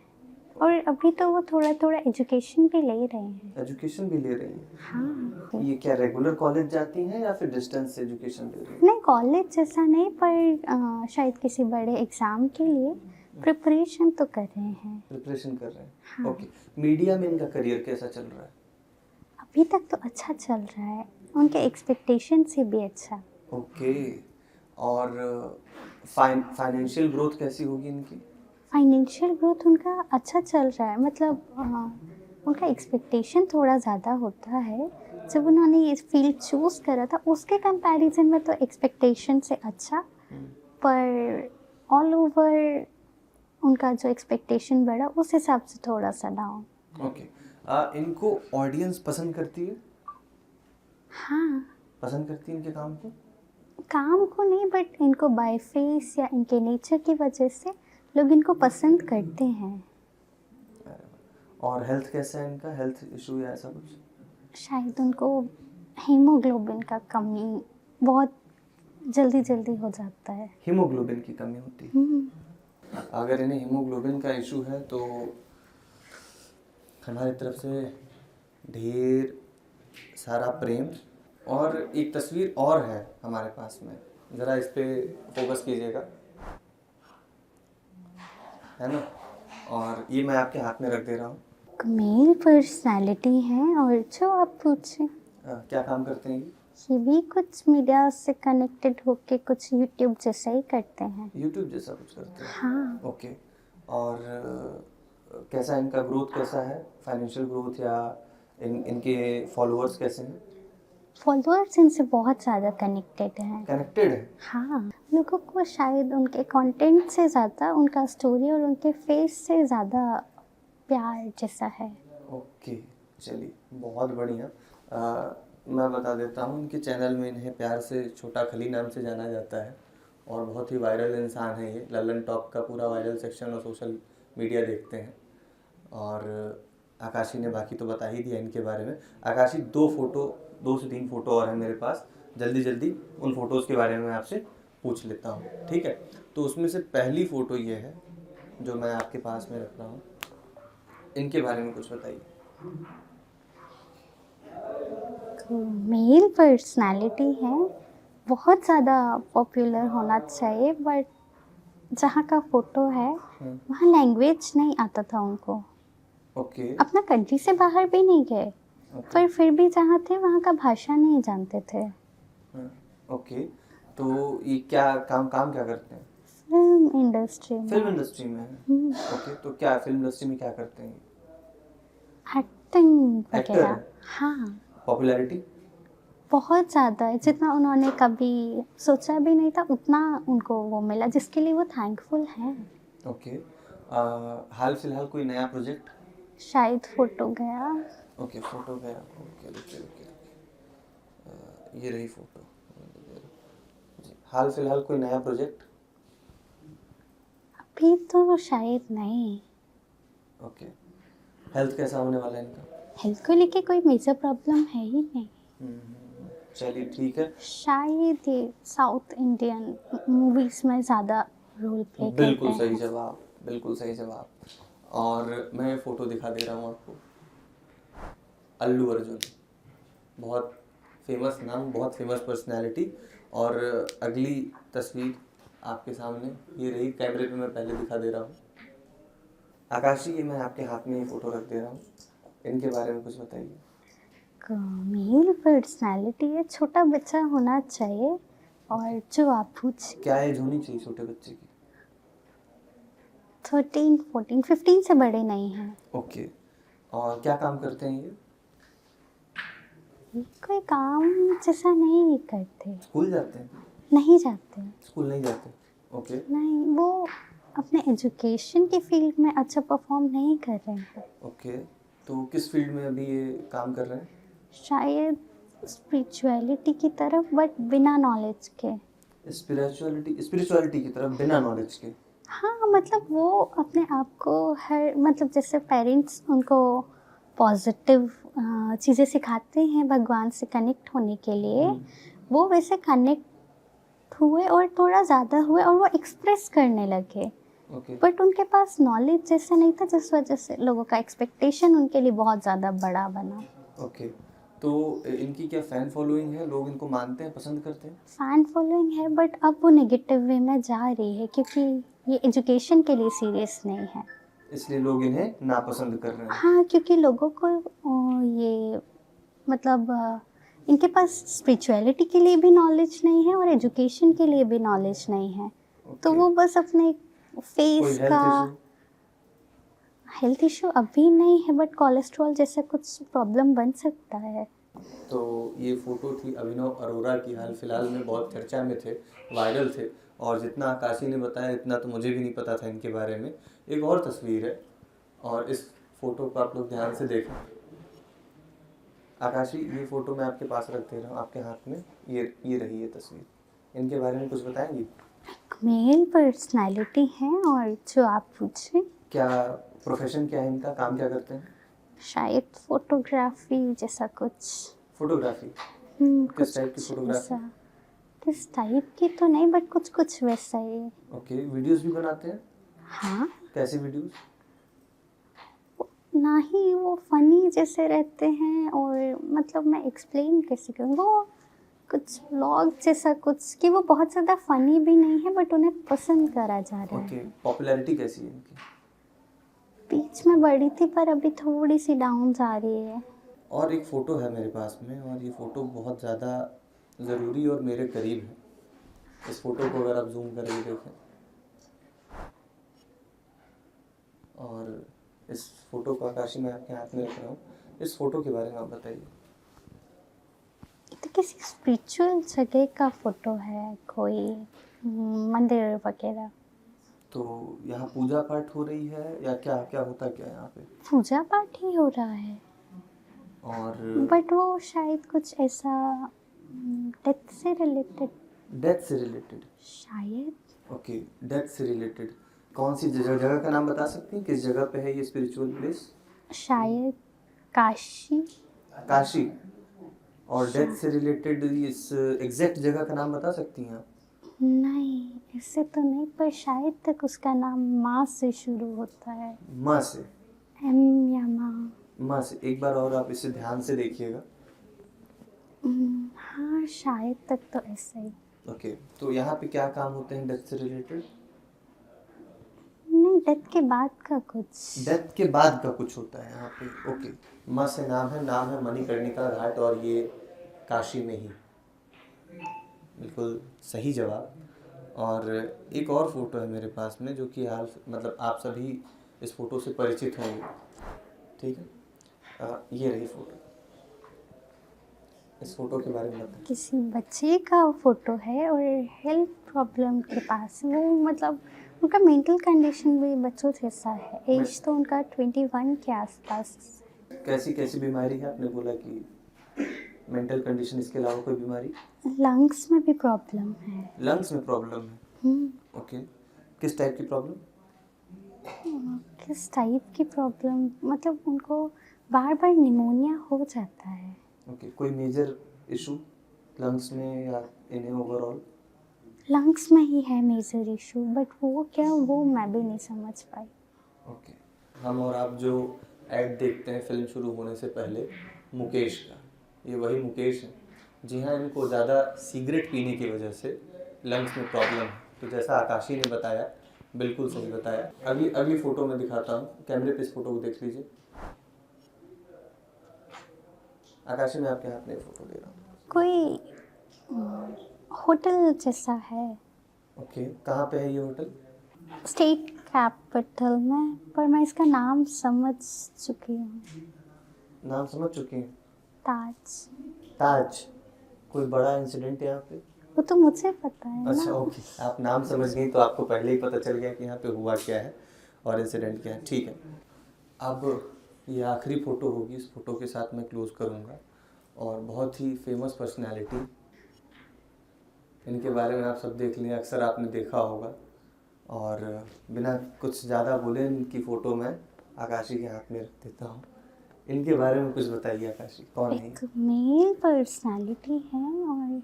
और अभी तो वो थोड़ा थोड़ा एजुकेशन भी ले रहे हैं। एजुकेशन भी ले रही हैं? हाँ। ये क्या रेगुलर कॉलेज जाती हैं या फिर डिस्टेंस से एजुकेशन ले रही हैं? नहीं, कॉलेज जैसा नहीं, पर शायद किसी बड़े एग्ज़ाम के लिए प्रिपरेशन तो कर रहे हैं। प्रिपरेशन कर रहे हैं। हाँ। ओके, मीडिया में इनका करियर कैसा चल रहा है? अभी तक तो अच्छा चल रहा है, उनके एक्सपेक्टेशन से भी अच्छा। ओके, और फाइनेंशियल ग्रोथ कैसी होगी इनकी? फाइनेंशियल ग्रोथ उनका अच्छा चल रहा है, मतलब उनका एक्सपेक्टेशन थोड़ा ज़्यादा होता है। जब उन्होंने ये फील्ड चूज़ करा था उसके कंपैरिजन में तो एक्सपेक्टेशन से अच्छा, पर ऑल ओवर उनका जो एक्सपेक्टेशन बढ़ा उस हिसाब से थोड़ा सा डाउन। ओके, इनको ऑडियंस पसंद करती है? हाँ, पसंद करती है इनके काम को? काम को नहीं, बट इनको बाय फेस या इनके नेचर की वजह से लोग इनको पसंद करते हैं। और हेल्थ कैसा है इनका? हेल्थ इशू या ऐसा कुछ? शायद उनको हीमोग्लोबिन का कमी बहुत जल्दी जल्दी हो जाता है। हीमोग्लोबिन की कमी होती है। अगर इन्हें हीमोग्लोबिन का इशू है तो हमारी तरफ से ढेर सारा प्रेम। और एक तस्वीर और है हमारे पास में, ज़रा इस पे फोकस कीजिएगा, है ना? और ये मैं आपके हाथ में रख दे रहा हूँ। मेल पर्सनालिटी है और जो आप पूछे क्या काम करते हैं ये? ये भी कुछ मीडिया से कनेक्टेड होके कुछ यूट्यूब जैसा ही करते हैं। यूट्यूब जैसा कुछ करते हैं? हाँ। ओके, और कैसा इनका ग्रोथ कैसा है? फाइनेंशियल ग्रोथ या इनके फॉलोअर्स कैसे हैं? फॉलोअर्स इनसे बहुत ज़्यादा कनेक्टेड हैं। कनेक्टेड है? हाँ, लोगों को शायद उनके कंटेंट से ज़्यादा उनका स्टोरी और उनके फेस से ज़्यादा प्यार जैसा है। ओके, चलिए बहुत बढ़िया। मैं बता देता हूँ, इनके चैनल में इन्हें प्यार से छोटा खली नाम से जाना जाता है और बहुत ही वायरल इंसान है ये। लल्लन टॉप का पूरा वायरल सेक्शन और सोशल मीडिया देखते हैं। और आकाशी ने बाकी तो बता ही दिया इनके बारे में। आकाशी, 2 से 3 फ़ोटो और हैं मेरे पास, जल्दी जल्दी उन फ़ोटोज़ के बारे में मैं आपसे पूछ लेता हूँ, ठीक है? तो उसमें से पहली फ़ोटो ये है जो मैं आपके पास में रख रहा हूँ। इनके बारे में कुछ बताइए। मेल पर्सनालिटी है, बहुत ज़्यादा पॉपुलर होना चाहिए, बट जहाँ का फ़ोटो है वहाँ लैंग्वेज नहीं आता था उनको। ओके। अपना कंट्री से बाहर भी नहीं गए, पर फिर भी जहाँ थे वहाँ का भाषा नहीं जानते थे। ओके, तो ये क्या काम क्या करते हैं? फिल्म इंडस्ट्री में। फिल्म इंडस्ट्री में है? ओके, तो क्या फिल्म इंडस्ट्री में क्या करते हैं? एक्टिंग एक्टर वगैरह। है? हाँ, पॉपुलैरिटी बहुत ज़्यादा है, जितना उन्होंने कभी सोचा भी नहीं था उतना उनको वो मिला, जिसके लिए वो थैंकफुल हैं। ओके, हाल फिलहाल कोई नया प्रोजेक्ट? शायद फोटो गया। ओके, फोटो गया। ओके, ये रही फोटो। हाल फिलहाल कोई नया प्रोजेक्ट? अभी तो शायद नहीं। ओके, हेल्थ कैसा होने वाला है इनका? हेल्थ को लेके कोई मेजर प्रॉब्लम है ही नहीं। चलिए ठीक है। शायद ये साउथ इंडियन मूवीज में ज़्यादा रोल प्ले करते हैं। बिल्कुल सही जवाब, बिल्कुल सही जवाब। और मैं फ़ोटो दिखा दे रहा हूँ आपको। अल्लू अर्जुन, बहुत फेमस नाम, बहुत फेमस पर्सनैलिटी। और अगली तस्वीर आपके सामने ये रही, कैमरे पे मैं पहले दिखा दे रहा हूँ। आकाशी, ये मैं आपके हाथ में ये फ़ोटो रख दे रहा हूँ, इनके बारे में कुछ बताइए। मेल पर्सनालिटी है, छोटा बच्चा होना चाहिए और जो आप पूछ। क्या एज होनी चाहिए छोटे बच्चे की? 13, 14, 15 से बड़े नहीं हैं। ओके, और क्या काम करते हैं ये? कोई काम जैसा नहीं करते। स्कूल जाते हैं? नहीं जाते। स्कूल नहीं जाते? ओके। नहीं, वो अपने एजुकेशन की फील्ड में अच्छा परफॉर्म नहीं कर रहे हैं। ओके, तो किस फील्ड में अभी ये काम कर रहे हैं? शायद स्पिरिचुअलिटी की तरफ, बट बिना नॉलेज के। स्पिरिचुअलिटी की तरफ बिना नॉलेज के। हाँ, मतलब वो अपने आप को हर मतलब जैसे पेरेंट्स उनको पॉजिटिव चीज़ें सिखाते हैं भगवान से कनेक्ट होने के लिए, वो वैसे कनेक्ट हुए और थोड़ा ज़्यादा हुए और वो एक्सप्रेस करने लगे। ओके, बट उनके पास नॉलेज जैसा नहीं था, जिस वजह से लोगों का एक्सपेक्टेशन उनके लिए बहुत ज़्यादा बड़ा बना। ओके, तो इनकी क्या फैन फॉलोइंग है? लोग इनको मानते हैं, पसंद करते हैं? फैन फॉलोइंग है, बट अब वो नेगेटिव वे में जा रही है क्योंकि ये एजुकेशन के लिए सीरियस नहीं है। इसलिए लोग इन्हें नापसंद कर रहे हैं। हाँ, क्योंकि लोगों को ये मतलब इनके पास स्पिरिचुअलिटी के लिए भी नॉलेज नहीं है और एजुकेशन के लिए भी नॉलेज नहीं है। तो वो बस अपने कोई फेस का हेल्थ इशू अभी नहीं है, बट कोलेस्ट्रॉल जैसा कुछ प्रॉब्लम बन सकता है। तो ये फोटो थी अभिनव अरोरा की, हाल फिलहाल में बहुत चर्चा में थे, वायरल थे, और जितना आकाशी ने बताया इतना तो मुझे भी नहीं पता था इनके बारे में। एक और तस्वीर है और इस फोटो को आप लोग ध्यान से देखें। आकाशी, ये फोटो मैं आपके पास रख दे रहा हूँ, आपके हाथ में ये रही है तस्वीर। इनके बारे में कुछ बताएंगी? मेल पर्सनालिटी है और जो आप पूछे, क्या प्रोफेशन क्या है इनका, काम क्या करते हैं? शायद फोटोग्राफी जैसा कुछ। फोटोग्राफी? किस किस टाइप की फोटोग्राफी? किस टाइप की तो नहीं, बट कुछ कुछ वैसा ही। ओके, वीडियोस भी बनाते हैं? हाँ, कैसे वीडियोस? ना ही वो फनी जैसे रहते हैं, और मतलब मैं एक्सप्लेन कैसे करूँ, वो कुछ व्लॉग जैसा कुछ कि वो बहुत ज़्यादा फनी भी नहीं है, बट उन्हें पसंद करा जा रहा है। ओके, पॉपुलैरिटी कैसी है इनकी? बीच में बढ़ी थी पर अभी थोड़ी सी डाउन जा रही है। और एक फ़ोटो है मेरे पास में, और ये फ़ोटो बहुत ज़्यादा ज़रूरी और मेरे करीब है। इस फ़ोटो को अगर आप जूम करके देखें, और इस फ़ोटो को आकाशी मैं आपके हाथ में रख रहा हूँ, इस फ़ोटो के बारे में आप बताइए। तो किसी स्पिरिचुअल जगह का फ़ोटो है, कोई मंदिर वगैरह। तो यहाँ पूजा पाठ हो रही है या क्या क्या होता क्या है यहाँ पे? पूजा पाठ ही हो रहा है, और बट वो शायद कुछ ऐसा डेथ से रिलेटेड। डेथ से रिलेटेड? शायद। ओके, डेथ से रिलेटेड। कौन सी जगह का नाम बता सकती हैं? किस जगह पे है ये स्पिरिचुअल प्लेस? शायद काशी। काशी। और डेथ से रिलेटेड इस एग्जैक्ट जगह का नाम बता सकती हैं आप? नहीं, ऐसे तो नहीं, पर शायद तक उसका नाम माँ से शुरू होता है। माँ से? एम या माँ। माँ से। एक बार और आप इसे ध्यान से देखिएगा। हाँ, शायद तक तो ऐसा ही। ओके, तो यहाँ पे क्या काम होते हैं डेथ से रिलेटेड? नहीं, डेथ के बाद का कुछ। डेथ के बाद का कुछ होता है यहाँ पे। ओके, माँ से नाम है मणिकर्णिका घाट, और ये काशी में ही। बिल्कुल सही जवाब। और एक और फोटो है मेरे पास में जो कि हाल मतलब आप सभी इस फोटो से परिचित होंगे, ठीक है? ये रही फोटो। इस फोटो के बारे में बताइए। किसी बच्चे का फोटो है और हेल्थ प्रॉब्लम के पास, वो मतलब उनका मेंटल कंडीशन भी बच्चों जैसा है। एज तो उनका 21 के आसपास। कैसी कैसी बीमारी है? आपने बोला कि मेंटल कंडीशन, इसके अलावा कोई बीमारी? लंग्स में भी प्रॉब्लम है। लंग्स में प्रॉब्लम है? ओके, किस टाइप की प्रॉब्लम? किस टाइप की प्रॉब्लम मतलब उनको बार बार निमोनिया हो जाता है। ओके, कोई मेजर इशू लंग्स में या इन्हें ओवरऑल? लंग्स में ही है मेजर इशू, बट वो क्या, वो मैं भी नहीं समझ पाई। ओके, हम और आप जो ऐड देखते हैं फिल्म शुरू होने से पहले मुकेश का, ये वही मुकेश है। जी हाँ, इनको ज़्यादा सिगरेट पीने की वजह से लंग्स में प्रॉब्लम है। तो जैसा आकाशी ने बताया, बिल्कुल सही बताया। अगली फ़ोटो में दिखाता हूँ, कैमरे पे इस फोटो को देख लीजिए। आकाशी, मैं आपके हाथ में फ़ोटो दे रहा हूँ। कोई होटल जैसा है। ओके, कहाँ पे है ये होटल? स्टेट कैपिटल में, पर मैं इसका नाम समझ चुकी हूँ। नाम समझ चुके हैं? ताज। ताज। कोई बड़ा इंसिडेंट यहाँ पे? वो तो मुझे पता है अच्छा ना। ओके, आप नाम समझ गई तो आपको पहले ही पता चल गया कि यहाँ पे हुआ क्या है और इंसिडेंट क्या है। ठीक है, अब ये आखिरी फ़ोटो होगी, इस फोटो के साथ मैं क्लोज़ करूँगा। और बहुत ही फेमस पर्सनालिटी, इनके बारे में आप सब देख लें, अक्सर आपने देखा होगा। और बिना कुछ ज़्यादा बोले इनकी फ़ोटो मैं आकाशी के हाथ में रख देता हूँ। इनके बारे में कुछ बताइए आकाशी, कौन है? एक मेल पर्सनालिटी है और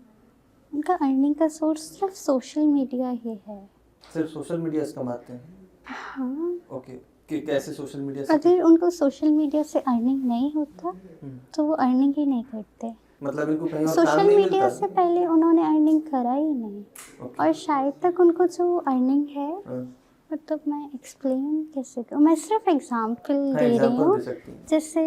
उनका अर्निंग का सोर्स सिर्फ सोशल मीडिया ही है। सिर्फ सोशल मीडिया से कमाते हैं? हाँ, ओके, कि कैसे सोशल मीडिया से? अगर उनको सोशल मीडिया से अर्निंग नहीं होता तो वो अर्निंग ही नहीं करते। मतलब इनको कहीं और काम सोशल नहीं मीडिया मिलता? से पहले उन्होंने अर्निंग करा ही नहीं। ओके। और शायद तक उनको जो अर्निंग है, हाँ, मतलब मैं एक्सप्लेन कैसे करूँ, मैं सिर्फ एग्जांपल हाँ, दे रही एग्जाम्पल हूँ। दे सकती हैं। जैसे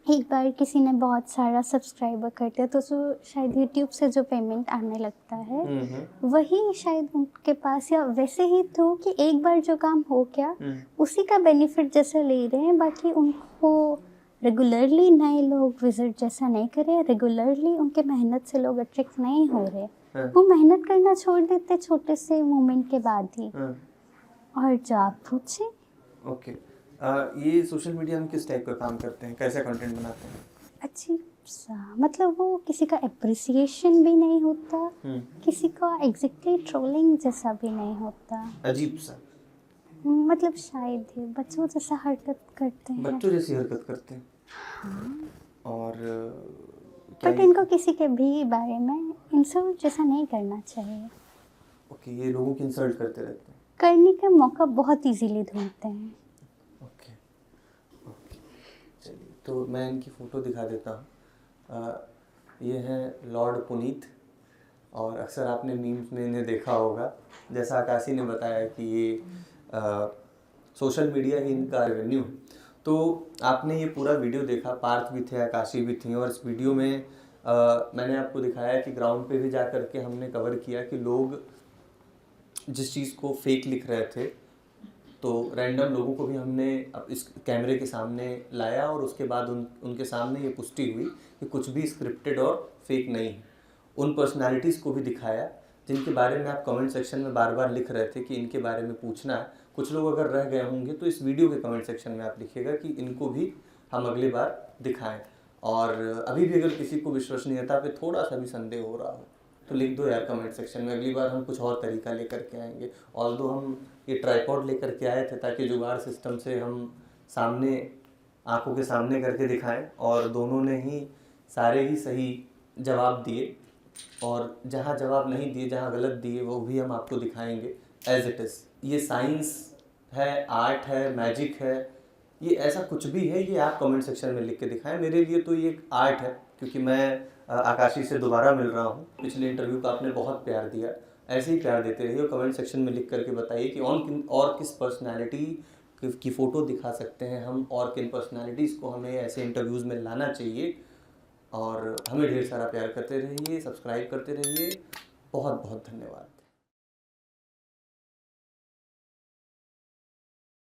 एक बार किसी ने बहुत सारा सब्सक्राइबर करते तो जो शायद यूट्यूब से जो पेमेंट आने लगता है वही शायद उनके पास, या वैसे ही तो कि एक बार जो काम हो गया उसी का बेनिफिट जैसे ले रहे हैं। बाकी उनको रेगुलरली नए लोग विजिट जैसा नहीं करे, रेगुलरली उनके मेहनत से लोग अट्रैक्ट नहीं हो रहे, वो मेहनत करना छोड़ देते छोटे से मूवमेंट के बाद ही। और जो आप पूछे, ओके, ये सोशल मीडिया में किस टाइप का काम करते हैं, कैसा कंटेंट बनाते हैं? अजीब सा, मतलब वो किसी का अप्रिसिएशन भी नहीं होता, किसी का एग्जैक्टली ट्रोलिंग जैसा भी नहीं होता। अजीब सा, मतलब शायद ही बच्चों जैसा हरकत करते हैं। बच्चों जैसी हरकत करते हैं। और क्या बट इनको किसी के भी बारे में इंसल्ट जैसा नहीं करना चाहिए। ओके, ये लोगों की इंसल्ट करते रहते हैं। करने का मौका बहुत इजीली ढूंढते हैं। ओके ओके, चलिए तो मैं इनकी फ़ोटो दिखा देता हूँ। ये हैं लॉर्ड पुनीत, और अक्सर आपने मीम्स में इन्हें देखा होगा। जैसा आकाशी ने बताया कि ये सोशल मीडिया ही इनका रेवेन्यू है। तो आपने ये पूरा वीडियो देखा, पार्थ भी थे, आकाशी भी थी, और इस वीडियो में मैंने आपको दिखाया कि ग्राउंड पे भी जा कर के हमने कवर किया कि लोग जिस चीज़ को फेक लिख रहे थे, तो रैंडम लोगों को भी हमने अब इस कैमरे के सामने लाया और उसके बाद उनके सामने ये पुष्टि हुई कि कुछ भी स्क्रिप्टेड और फेक नहीं है। उन पर्सनालिटीज़ को भी दिखाया जिनके बारे में आप कमेंट सेक्शन में बार बार लिख रहे थे कि इनके बारे में पूछना है। कुछ लोग अगर रह गए होंगे तो इस वीडियो के कमेंट सेक्शन में आप लिखिएगा कि इनको भी हम अगली बार दिखाएं। और अभी भी अगर किसी को विश्वसनीयता पे थोड़ा सा भी संदेह हो रहा हो तो लिख दो यार कमेंट सेक्शन में, अगली बार हम कुछ और तरीका लेकर के आएंगे। ऑल्दो हम ये ट्राइपॉड लेकर के आए थे ताकि जुगाड़ सिस्टम से हम सामने आंखों के सामने करके दिखाएं, और दोनों ने ही सारे ही सही जवाब दिए, और जहाँ जवाब नहीं दिए, जहाँ गलत दिए, वो भी हम आपको दिखाएंगे एज इट इज़। ये साइंस है, आर्ट है, मैजिक है, ये ऐसा कुछ भी है, ये आप कमेंट सेक्शन में लिख के दिखाएं। मेरे लिए तो ये एक आर्ट है, क्योंकि मैं आकाशी से दोबारा मिल रहा हूँ। पिछले इंटरव्यू का आपने बहुत प्यार दिया, ऐसे ही प्यार देते रहिए और कमेंट सेक्शन में लिख करके बताइए कि और किस पर्सनैलिटी की फ़ोटो दिखा सकते हैं हम, और किन पर्सनैलिटीज़ को हमें ऐसे इंटरव्यूज़ में लाना चाहिए। और हमें ढेर सारा प्यार करते रहिए, सब्सक्राइब करते रहिए। बहुत बहुत धन्यवाद।